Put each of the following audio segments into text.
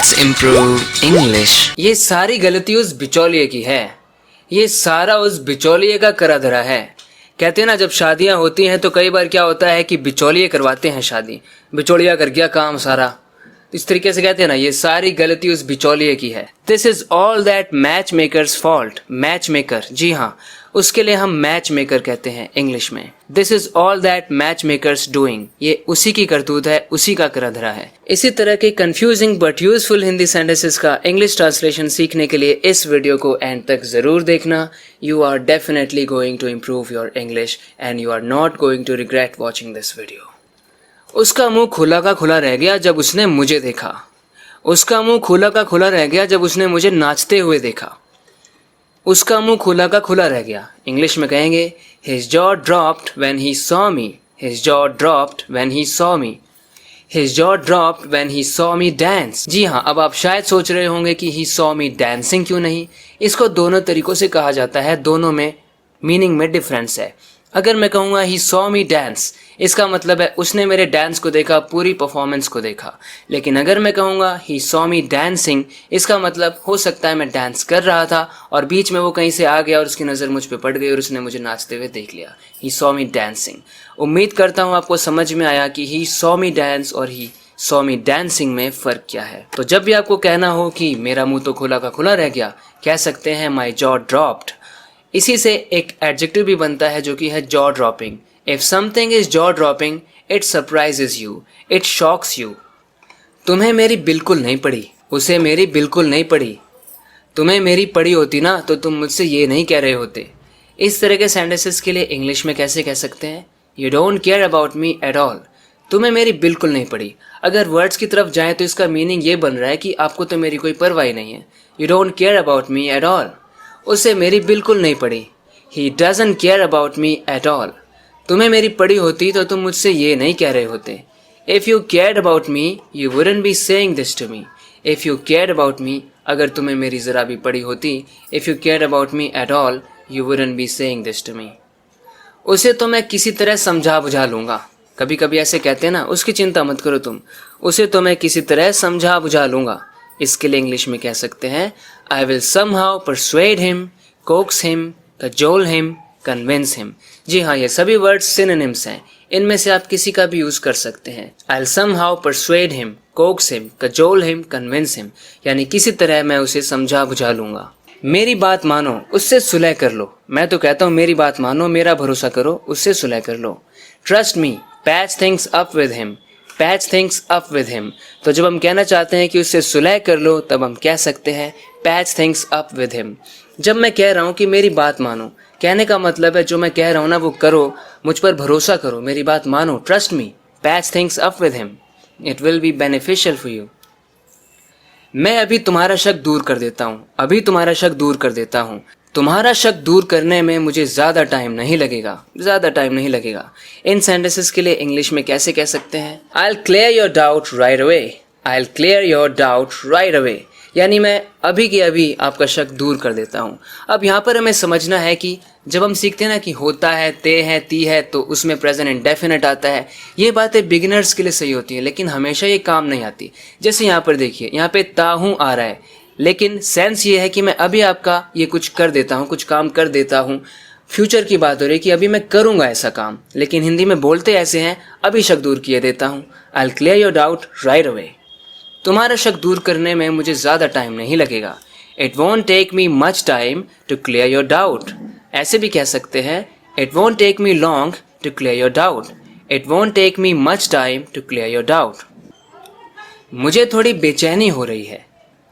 Let's improve English. ये सारी गलती उस बिचौलिए की है, ये सारा उस बिचौलिए का करा धरा है। कहते हैं ना, जब शादियां होती हैं तो कई बार क्या होता है कि बिचौलिए करवाते हैं शादी, बिचौलिया कर गया काम सारा। इस तरीके से कहते हैं ना, ये सारी गलती उस बिचौलिए की है। This is all that match makers fault. Match maker, जी हाँ, उसके लिए हम मैच मेकर कहते हैं इंग्लिश में। This is all that match makers doing. ये उसी की करतूत है, उसी का करा धरा है। इसी तरह के confusing but useful Hindi sentences का इंग्लिश ट्रांसलेशन सीखने के लिए इस वीडियो को एंड तक जरूर देखना। You are definitely going to improve your English and you are not going to regret watching this video. उसका मुंह खुला का खुला रह गया जब उसने मुझे देखा। उसका मुंह खुला का खुला रह गया जब उसने मुझे नाचते हुए देखा। उसका मुंह खुला का खुला रह गया। इंग्लिश में कहेंगे His jaw dropped when he saw me. His jaw dropped when he saw me. His jaw dropped when he saw me dance. जी हाँ, अब आप शायद सोच रहे होंगे कि he saw me dancing क्यों नहीं। इसको दोनों तरीकों से कहा जाता है, दोनों में मीनिंग में डिफरेंस है। अगर मैं कहूँगा he saw me dance, इसका मतलब है उसने मेरे डांस को देखा, पूरी परफॉर्मेंस को देखा। लेकिन अगर मैं कहूँगा he saw me dancing, इसका मतलब हो सकता है मैं डांस कर रहा था और बीच में वो कहीं से आ गया और उसकी नज़र मुझ पे पड़ गई और उसने मुझे नाचते हुए देख लिया। he saw me dancing। उम्मीद करता हूँ आपको समझ में आया कि he saw me dance और he saw me dancing में फ़र्क क्या है। तो जब भी आपको कहना हो कि मेरा मुँह तो खुला का खुला रह गया, कह सकते हैं my jaw dropped। इसी से एक एडजेक्टिव भी बनता है जो कि है jaw dropping. If something is jaw dropping, it surprises you, it shocks you. तुम्हें मेरी बिल्कुल नहीं पड़ी, उसे मेरी बिल्कुल नहीं पड़ी। तुम्हें मेरी पड़ी होती ना तो तुम मुझसे ये नहीं कह रहे होते। इस तरह के सेंटेंसेस के लिए इंग्लिश में कैसे कह सकते हैं? You don't care about me at all. तुम्हें मेरी बिल्कुल नहीं पड़ी। अगर वर्ड्स की तरफ जाएं तो इसका मीनिंग ये बन रहा है कि आपको तो मेरी कोई परवाह नहीं है। You don't care about me at all. उसे मेरी बिल्कुल नहीं पड़ी। He doesn't care about me at all। तुम्हें मेरी पड़ी होती तो तुम मुझसे ये नहीं कह रहे होते। If you cared about me, you wouldn't be saying this to me। If you cared about me, अगर तुम्हें मेरी ज़रा भी पड़ी होती, If you cared about me at all, you wouldn't be saying this to me। उसे तो मैं किसी तरह समझा बुझा लूँगा। कभी कभी ऐसे कहते हैं ना, उसकी चिंता मत करो तुम, उसे तो मैं किसी तरह समझा बुझा लूँगा। इसके लिए इंग्लिश में कह सकते हैं I will somehow persuade him, coax him, cajole him, convince him। जी हाँ, ये सभी वर्ड्स सिनोनिम्स हैं, इनमें से आप किसी का भी यूज़ कर सकते हैं। I'll somehow persuade him, coax him, cajole him, convince him, यानी किसी तरह मैं उसे समझा बुझा लूँगा। मेरी बात मानो, उससे सुलह कर लो। मैं तो कहता हूँ मेरी बात मानो, मेरा भरोसा करो, उससे सुलह कर लो। Trust me, patch things up with him। Patch things up with him. तो जब हम कहना चाहते हैं कि उससे सुलह कर लो, तब हम कह सकते हैं patch things up with him. जब मैं कह रहा हूँ कि मेरी बात मानो, कहने का मतलब है जो मैं कह रहा हूँ ना वो करो, मुझ पर भरोसा करो, मेरी बात मानो। Trust me, patch things up with him, it will be beneficial for you. मैं अभी तुम्हारा शक दूर कर देता हूँ, अभी तुम्हारा शक दूर कर देता हूँ। तुम्हारा शक दूर करने में मुझे ज़्यादा टाइम नहीं लगेगा, ज़्यादा टाइम नहीं लगेगा। इन सेंटेंसेस के लिए इंग्लिश में कैसे कह सकते हैं? I'll clear your doubt right away। I'll clear your doubt right away, यानी मैं अभी के अभी आपका शक दूर कर देता हूँ। अब यहाँ पर हमें समझना है कि जब हम सीखते हैं ना कि होता है, ते है, ती है, तो उसमें प्रेजेंट इंडेफिनिट आता है। ये बातें बिगिनर्स के लिए सही होती है, लेकिन हमेशा ये काम नहीं आती। जैसे यहाँ पर देखिए, यहाँ पे ताहूँ आ रहा है, लेकिन सेंस ये है कि मैं अभी आपका ये कुछ कर देता हूँ, कुछ काम कर देता हूँ। फ्यूचर की बात हो रही है कि अभी मैं करूँगा ऐसा काम, लेकिन हिंदी में बोलते ऐसे हैं, अभी शक दूर किए देता हूँ। I'll clear your doubt right away। तुम्हारा शक दूर करने में मुझे ज़्यादा टाइम नहीं लगेगा। It won't take me much time to clear your doubt। ऐसे भी कह सकते हैं It won't take me long to clear your doubt। It won't take me much time to clear your doubt। मुझे थोड़ी बेचैनी हो रही है।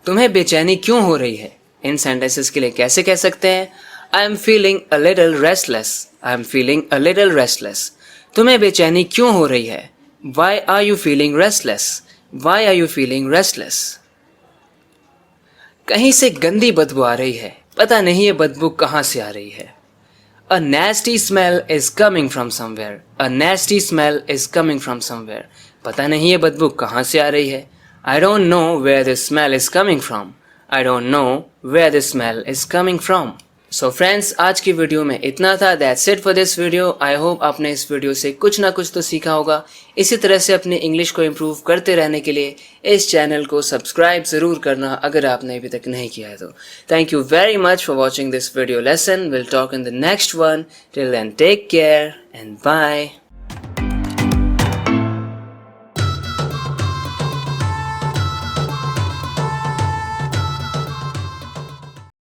तुम्हें बेचैनी क्यों हो रही है? इन सेंटेंसेस के लिए कैसे कह सकते हैं? I am feeling a little restless. I am feeling a little restless. तुम्हें बेचैनी क्यों हो रही है? Why are you feeling restless? Why are you feeling restless? कहीं से गंदी बदबू आ रही है, पता नहीं ये बदबू कहाँ से आ रही है। A nasty smell is coming from somewhere। A nasty smell is coming from somewhere। पता नहीं ये बदबू कहाँ से आ रही है। I don't know where this smell is coming from। I don't know where this smell is coming from। So friends, आज की वीडियो में इतना था। That's it for this video. I hope आपने इस वीडियो से कुछ ना कुछ तो सीखा होगा। इसी तरह से अपनी इंग्लिश को इम्प्रूव करते रहने के लिए इस चैनल को सब्सक्राइब ज़रूर करना अगर आपने अभी तक नहीं किया है तो। Thank you very much for watching this video lesson. Will talk in the next one. Till then take care and bye.